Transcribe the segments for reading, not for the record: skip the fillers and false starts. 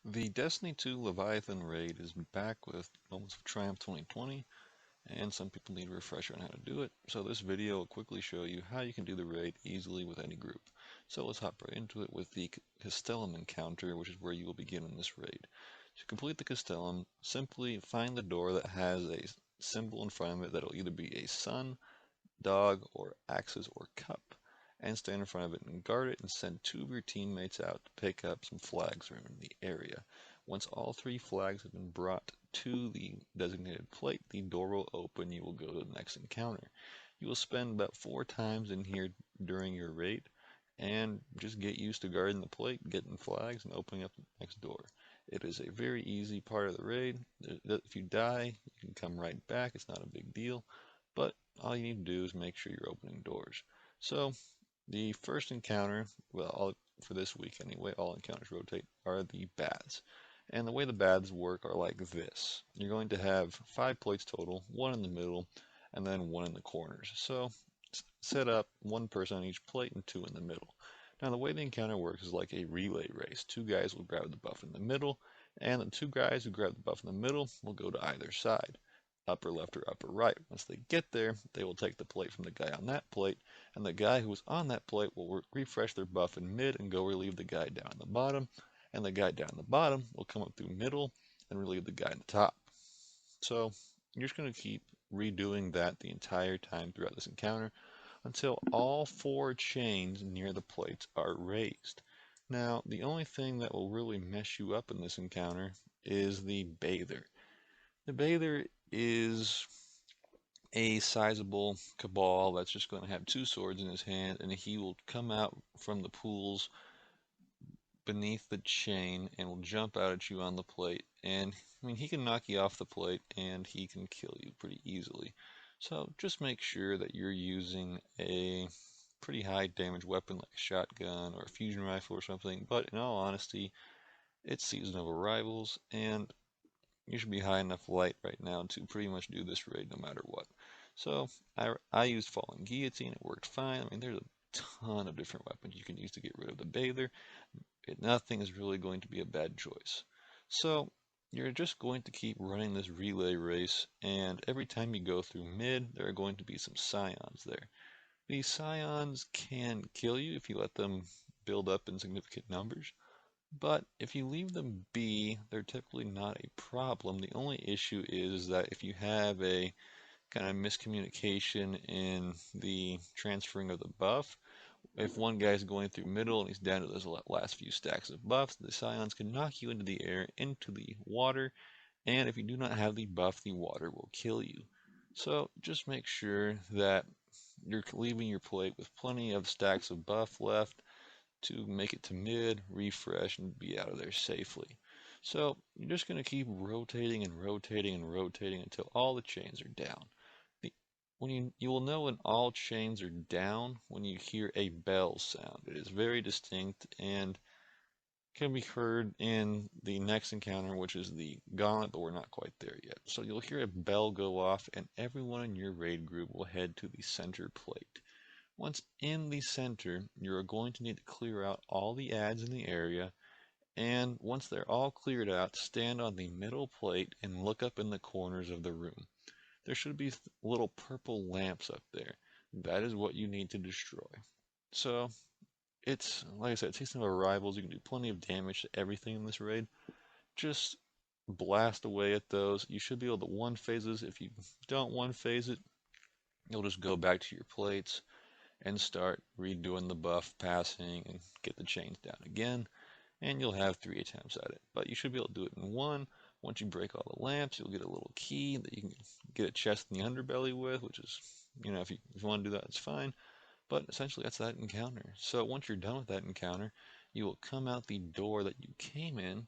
The Destiny 2 Leviathan raid is back with Moments of Triumph 2020, and some people need a refresher on how to do it. So this video will quickly show you how you can do the raid easily with any group. So let's hop right into it with the Histillum Encounter, which is where you will begin in this raid. To complete the Histillum, simply find the door that has a symbol in front of it that'll either be a sun, dog, or axes or cup, and stand in front of it and guard it and send two of your teammates out to pick up some flags around the area. Once all three flags have been brought to the designated plate, the door will open. You will go to the next encounter. You will spend about 4 times in here during your raid, and just get used to guarding the plate, getting flags, and opening up the next door. It is a very easy part of the raid. If you die, you can come right back. It's not a big deal. But all you need to do is make sure you're opening doors. So the first encounter, well, for this week anyway, all encounters rotate, are the baths. And the way the baths work are like this. You're going to have 5 plates total, 1 in the middle, and then 1 in the corners. So set up 1 person on each plate and 2 in the middle. Now the way the encounter works is like a relay race. 2 guys will grab the buff in the middle, and the 2 guys who grab the buff in the middle will go to either side, upper left or upper right. Once they get there, they will take the plate from the guy on that plate, and the guy who was on that plate will refresh their buff in mid and go relieve the guy down the bottom, and the guy down the bottom will come up through middle and relieve the guy in the top. So you're just going to keep redoing that the entire time throughout this encounter until all 4 chains near the plates are raised. Now, the only thing that will really mess you up in this encounter is the Bather. The Bather is a sizable cabal that's just going to have 2 swords in his hand, and he will come out from the pools beneath the chain and will jump out at you on the plate. And I mean, he can knock you off the plate and he can kill you pretty easily. So just make sure that you're using a pretty high damage weapon like a shotgun or a fusion rifle or something. But in all honesty, it's Season of Arrivals, and you should be high enough light right now to pretty much do this raid no matter what. So I used Falling Guillotine. It worked fine. I mean, there's a ton of different weapons you can use to get rid of the Bather. Nothing is really going to be a bad choice. So you're just going to keep running this relay race, and every time you go through mid, there are going to be some Scions there. These Scions can kill you if you let them build up in significant numbers, but if you leave them be, they're typically not a problem. The only issue is that if you have a kind of miscommunication in the transferring of the buff, if one guy's going through middle and he's down to those last few stacks of buffs, the Scions can knock you into the air, into the water, and if you do not have the buff, the water will kill you. So just make sure that you're leaving your plate with plenty of stacks of buff left to make it to mid, refresh, and be out of there safely. So you're just going to keep rotating and rotating and rotating until all the chains are down. When you will know when all chains are down when you hear a bell sound. It is very distinct and can be heard in the next encounter, which is the Gauntlet, but we're not quite there yet. So you'll hear a bell go off, and everyone in your raid group will head to the center plate. Once in the center, you're going to need to clear out all the ads in the area, and once they're all cleared out, stand on the middle plate and look up in the corners of the room. There should be little purple lamps up there. That is what you need to destroy. So, it's, like I said, Season of Arrivals. You can do plenty of damage to everything in this raid. Just blast away at those. You should be able to one phases. If you don't one phase it, you'll just go back to your plates and start redoing the buff passing and get the chains down again, and you'll have 3 attempts at it. But you should be able to do it in one. Once you break all the lamps, you'll get a little key that you can get a chest in the underbelly with, which is, if you want to do that, it's fine. But essentially, that's that encounter. So once you're done with that encounter, you will come out the door that you came in,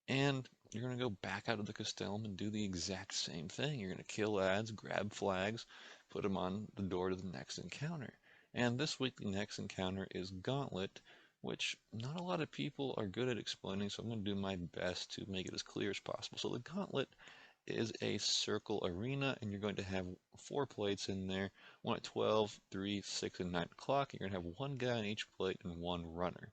and you're going to go back out of the Castellum and do the exact same thing. You're going to kill ads, grab flags, put them on the door to the next encounter. And this week, the next encounter is Gauntlet, which not a lot of people are good at explaining, so I'm going to do my best to make it as clear as possible. So the Gauntlet is a circle arena, and you're going to have 4 plates in there, one at 12, 3, 6, and 9 o'clock. You're going to have 1 guy on each plate and 1 runner.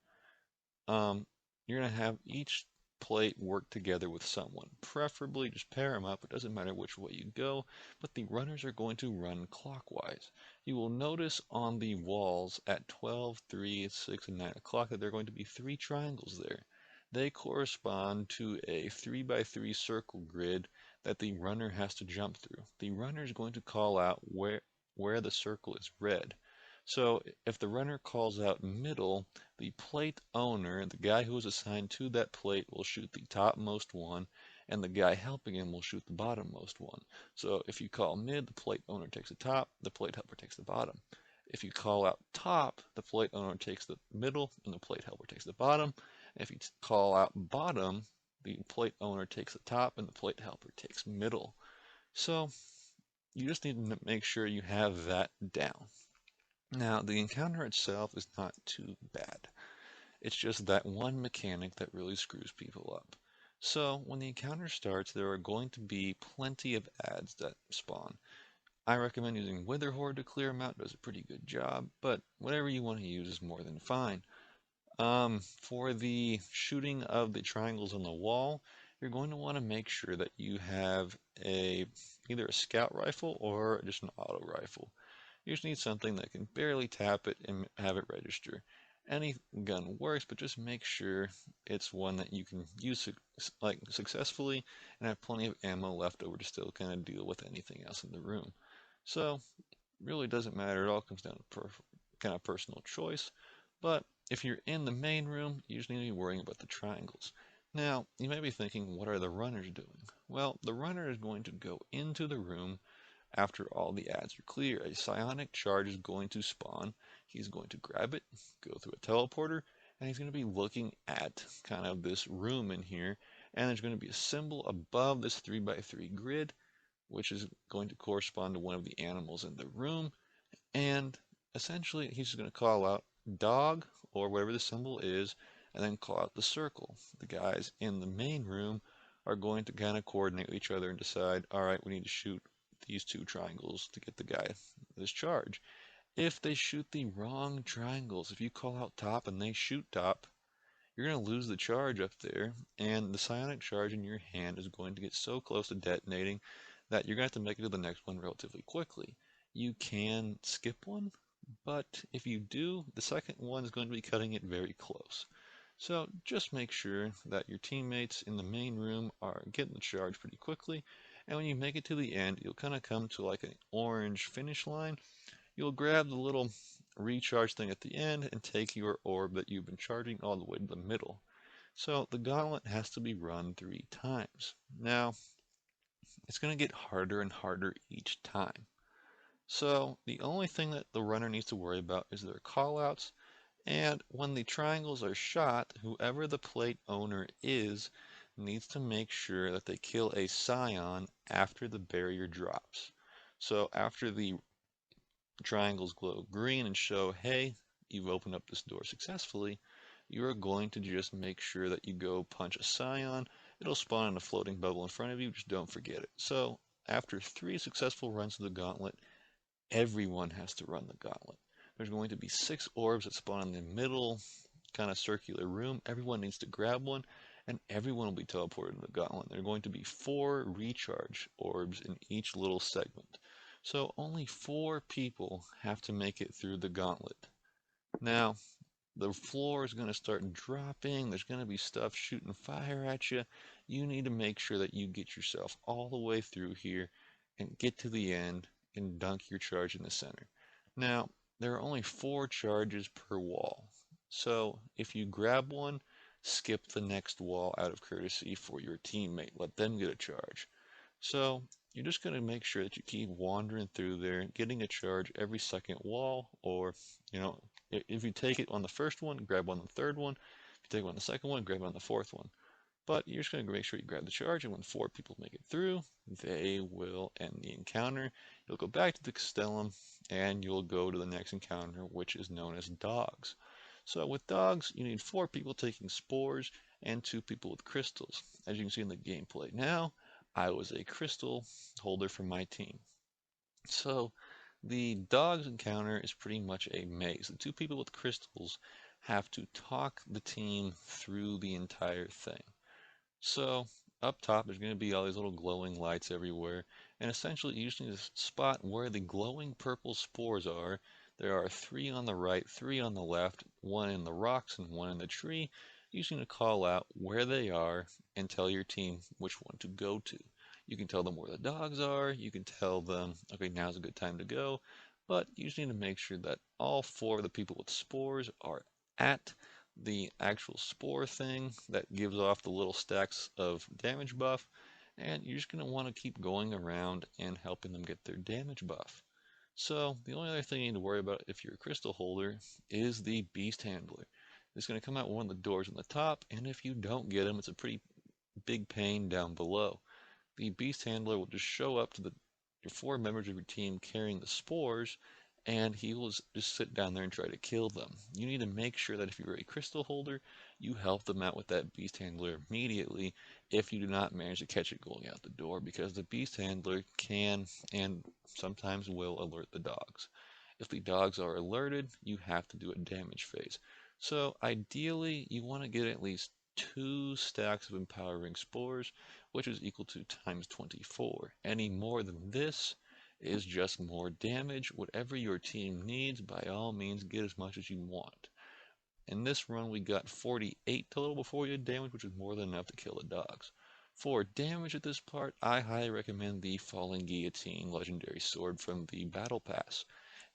You're going to have each plate work together with someone. Preferably just pair them up. It doesn't matter which way you go, but the runners are going to run clockwise. You will notice on the walls at 12, 3, 6, and 9 o'clock that there are going to be 3 triangles there. They correspond to a 3x3 circle grid that the runner has to jump through. The runner is going to call out where the circle is red. So if the runner calls out middle, the plate owner, the guy who is assigned to that plate, will shoot the topmost one, and the guy helping him will shoot the bottommost one. So if you call mid, the plate owner takes the top, the plate helper takes the bottom. If you call out top, the plate owner takes the middle, and the plate helper takes the bottom. And if you call out bottom, the plate owner takes the top, and the plate helper takes middle. So you just need to make sure you have that down. Now, the encounter itself is not too bad. It's just that one mechanic that really screws people up. So, when the encounter starts, there are going to be plenty of ads that spawn. I recommend using Wither Horde to clear them out. It does a pretty good job, but whatever you want to use is more than fine. For the shooting of the triangles on the wall, you're going to want to make sure that you have either a scout rifle or just an auto rifle. You just need something that can barely tap it and have it register. Any gun works, but just make sure it's one that you can use successfully and have plenty of ammo left over to still kind of deal with anything else in the room. So, really doesn't matter. It all comes down to kind of personal choice. But if you're in the main room, you just need to be worrying about the triangles. Now, you may be thinking, what are the runners doing? Well, the runner is going to go into the room after all the ads are clear. A Psionic Charge is going to spawn. He's going to grab it, go through a teleporter, and he's going to be looking at kind of this room in here. And there's going to be a symbol above this 3x3 grid, which is going to correspond to one of the animals in the room. And essentially, he's just going to call out dog, or whatever the symbol is, and then call out the circle. The guys in the main room are going to kind of coordinate with each other and decide, all right, we need to shoot these 2 triangles to get the guy this charge. If they shoot the wrong triangles, if you call out top and they shoot top, you're going to lose the charge up there, and the Psionic Charge in your hand is going to get so close to detonating that you're going to have to make it to the next one relatively quickly. You can skip one, but if you do, the second one is going to be cutting it very close. So just make sure that your teammates in the main room are getting the charge pretty quickly, and when you make it to the end, you'll kind of come to like an orange finish line. You'll grab the little recharge thing at the end and take your orb that you've been charging all the way to the middle. So the gauntlet has to be run 3 times. Now, it's going to get harder and harder each time. So the only thing that the runner needs to worry about is their callouts, and when the triangles are shot, whoever the plate owner is needs to make sure that they kill a scion after the barrier drops. So after the triangles glow green and show, hey, you've opened up this door successfully, you are going to just make sure that you go punch a scion. It'll spawn in a floating bubble in front of you, just don't forget it. So after 3 successful runs of the gauntlet, everyone has to run the gauntlet. There's going to be 6 orbs that spawn in the middle kind of circular room. Everyone needs to grab one, and everyone will be teleported to the gauntlet. There are going to be 4 recharge orbs in each little segment. So only 4 people have to make it through the gauntlet. Now, the floor is going to start dropping. There's going to be stuff shooting fire at you. You need to make sure that you get yourself all the way through here and get to the end and dunk your charge in the center. Now, there are only 4 charges per wall. So if you grab one, skip the next wall out of courtesy for your teammate. Let them get a charge. So you're just going to make sure that you keep wandering through there, getting a charge every second wall, or, if you take it on the first one, grab one on the third one. If you take it on the second one, grab it on the fourth one. But you're just going to make sure you grab the charge, and when 4 people make it through, they will end the encounter. You'll go back to the Histillum, and you'll go to the next encounter, which is known as dogs. So with dogs, you need 4 people taking spores and 2 people with crystals. As you can see in the gameplay now, I was a crystal holder for my team. So the dogs encounter is pretty much a maze. The 2 people with crystals have to talk the team through the entire thing. So up top, there's going to be all these little glowing lights everywhere, and essentially you just need to spot where the glowing purple spores are. There are 3 on the right, 3 on the left, 1 in the rocks and 1 in the tree. You just need to call out where they are and tell your team which one to go to. You can tell them where the dogs are, you can tell them, okay, now's a good time to go, but you just need to make sure that all 4 of the people with spores are at the actual spore thing that gives off the little stacks of damage buff, and you're just going to want to keep going around and helping them get their damage buff. So the only other thing you need to worry about if you're a crystal holder is the beast handler. It's going to come out one of the doors on the top, and if you don't get him, it's a pretty big pain down below. The beast handler will just show up to your 4 members of your team carrying the spores, and he will just sit down there and try to kill them. You need to make sure that if you're a crystal holder, you help them out with that beast handler immediately if you do not manage to catch it going out the door, because the beast handler can and sometimes will alert the dogs. If the dogs are alerted, you have to do a damage phase. So ideally, you want to get at least 2 stacks of empowering spores, which is equal to times 24. Any more than this is just more damage. Whatever your team needs, by all means, get as much as you want. In this run, we got 48 total before we did damage, which is more than enough to kill the dogs. For damage at this part, I highly recommend the Falling Guillotine legendary sword from the Battle Pass.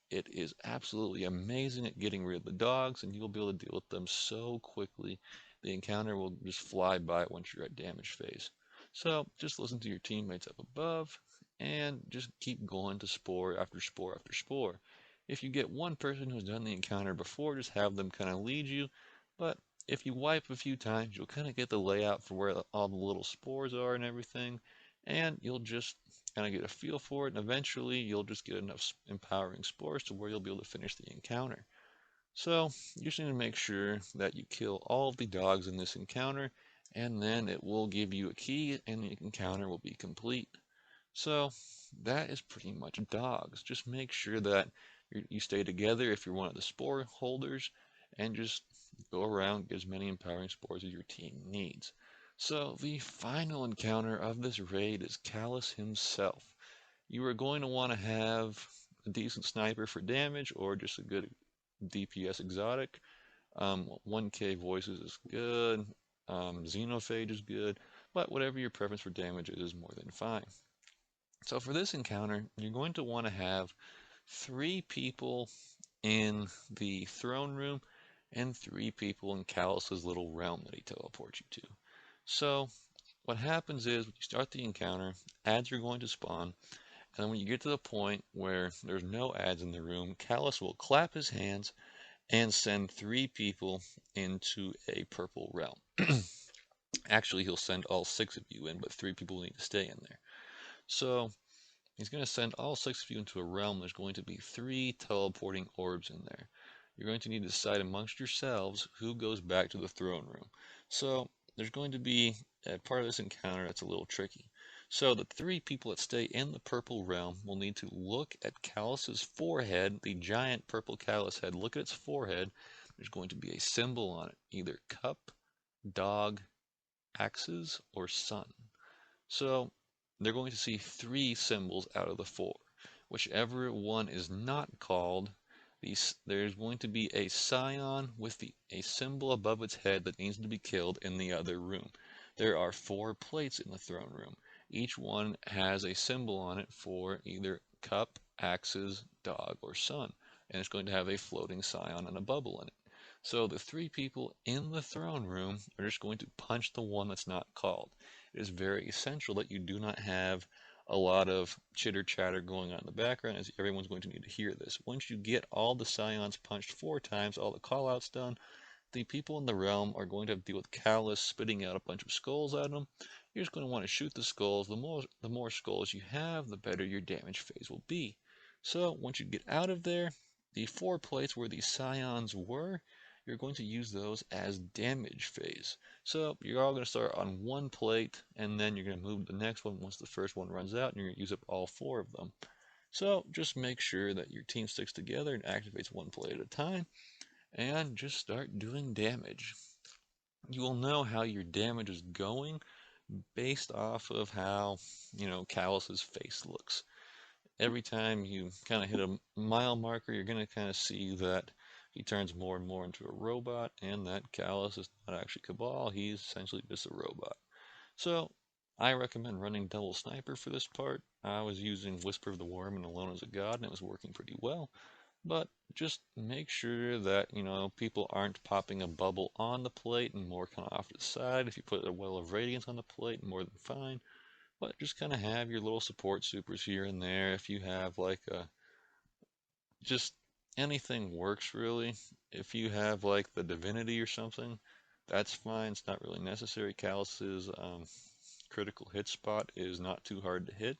It is absolutely amazing at getting rid of the dogs, and you'll be able to deal with them so quickly. The encounter will just fly by once you're at damage phase. So just listen to your teammates up above, and just keep going to spore after spore after spore. If you get one person who's done the encounter before, just have them kind of lead you. But if you wipe a few times, you'll kind of get the layout for where all the little spores are and everything, and you'll just kind of get a feel for it, and eventually you'll just get enough empowering spores to where you'll be able to finish the encounter. So you just need to make sure that you kill all of the dogs in this encounter, and then it will give you a key and the encounter will be complete. So that is pretty much dogs. Just make sure that you stay together if you're one of the spore holders, and just go around, get as many empowering spores as your team needs. So the final encounter of this raid is Kallus Himself. You are going to want to have a decent sniper for damage, or just a good DPS exotic. 1K voices is good. Xenophage is good. But whatever your preference for damage is more than fine. So for this encounter, you're going to want to have 3 people in the throne room and 3 people in Kallus's little realm that he teleports you to. So what happens is when you start the encounter, ads are going to spawn, and then when you get to the point where there's no ads in the room, Kallus will clap his hands and send 3 people into a purple realm. Actually, he'll send all 6 of you in, but 3 people need to stay in there. So he's going to send all 6 of you into a realm. There's going to be 3 teleporting orbs in there. You're going to need to decide amongst yourselves who goes back to the throne room. So there's going to be a part of this encounter that's a little tricky. So the 3 people that stay in the purple realm will need to look at Kallus's forehead, the giant purple Kallus head. Look at its forehead. There's going to be a symbol on it, either cup, dog, axes, or sun. So they're going to see 3 symbols out of the 4. Whichever one is not called, there's going to be a scion with a symbol above its head that needs to be killed in the other room. There are 4 plates in the throne room. Each one has a symbol on it for either cup, axes, dog, or sun. And it's going to have a floating scion and a bubble in it. So the 3 people in the throne room are just going to punch the one that's not called. It is very essential that you do not have a lot of chitter chatter going on in the background, as everyone's going to need to hear this. Once you get all the scions punched 4 times, all the callouts done, the people in the realm are going to have to deal with Kallus spitting out a bunch of skulls at them. You're just going to want to shoot the skulls. The more skulls you have, the better your damage phase will be. So once you get out of there, the 4 plates where the scions were, you're going to use those as damage phase. So you're all going to start on 1 plate, and then you're going to move to the next one once the first one runs out, and you're going to use up all 4 of them. So just make sure that your team sticks together and activates 1 plate at a time, and just start doing damage. You will know how your damage is going based off of how, Kallus's face looks. Every time you kind of hit a mile marker, you're going to kind of see that he turns more and more into a robot, and that Kallus is not actually Cabal, he's essentially just a robot. So, I recommend running Double Sniper for this part. I was using Whisper of the Worm and Alone as a God, and it was working pretty well. But just make sure that, people aren't popping a bubble on the plate and more kind of off to the side. If you put a Well of Radiance on the plate, more than fine. But just kind of have your little support supers here and there. If you have like just anything works really. If you have like the Divinity or something, that's fine. It's not really necessary. Kallus's critical hit spot is not too hard to hit.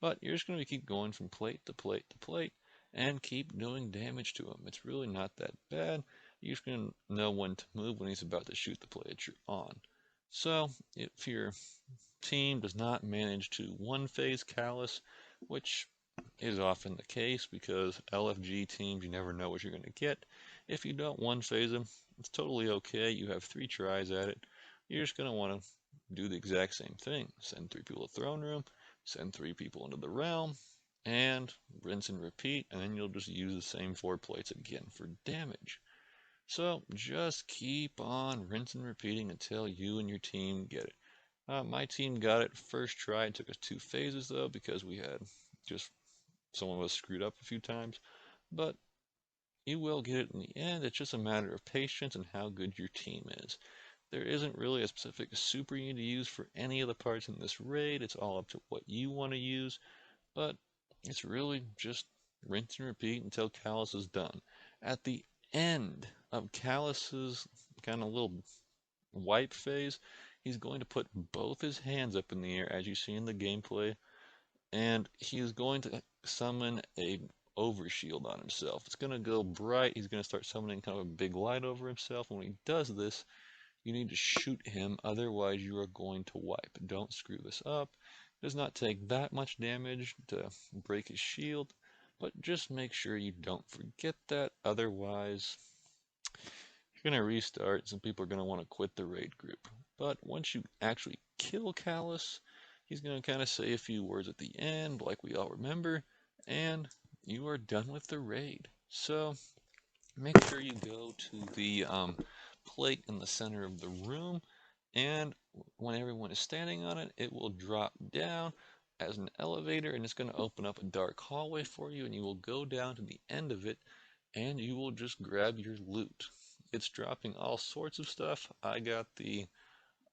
But you're just going to keep going from plate to plate to plate and keep doing damage to him. It's really not that bad. You're just going to know when to move when he's about to shoot the plate that you're on. So if your team does not manage to one-phase Kallus, which is often the case because LFG teams, you never know what you're going to get. If you don't one-phase him, it's totally okay. You have 3 tries at it. You're just going to want to do the exact same thing. Send 3 people to Throne Room, send 3 people into the realm, and rinse and repeat, and then you'll just use the same 4 plates again for damage. So just keep on rinse and repeating until you and your team get it. My team got it first try. It took us 2 phases though because we had just some of us screwed up a few times, but you will get it in the end. It's just a matter of patience and how good your team is. There isn't really a specific super you need to use for any of the parts in this raid. It's all up to what you want to use, but it's really just rinse and repeat until Kallus is done. At the end of Kallus's kind of little wipe phase, he's going to put both his hands up in the air as you see in the gameplay, and he is going to summon a overshield on himself. It's going to go bright. He's going to start summoning kind of a big light over himself. When he does this, you need to shoot him, otherwise you are going to wipe. Don't screw this up. It does not take that much damage to break his shield, but just make sure you don't forget that, otherwise you're going to restart. Some people are going to want to quit the raid group. But once you actually kill Kallus, he's going to kind of say a few words at the end, like we all remember, and you are done with the raid. So make sure you go to the plate in the center of the room, and when everyone is standing on it, it will drop down as an elevator, and it's going to open up a dark hallway for you, and you will go down to the end of it, and you will just grab your loot. It's dropping all sorts of stuff. I got the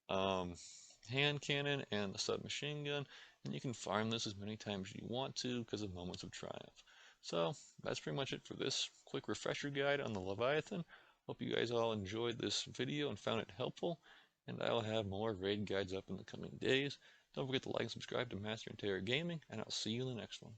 hand cannon and the submachine gun, and you can farm this as many times as you want to because of Moments of Triumph. So that's pretty much it for this quick refresher guide on the Leviathan. Hope you guys all enjoyed this video and found it helpful, and I'll have more raid guides up in the coming days. Don't forget to like and subscribe to Master and Terror Gaming, and I'll see you in the next one.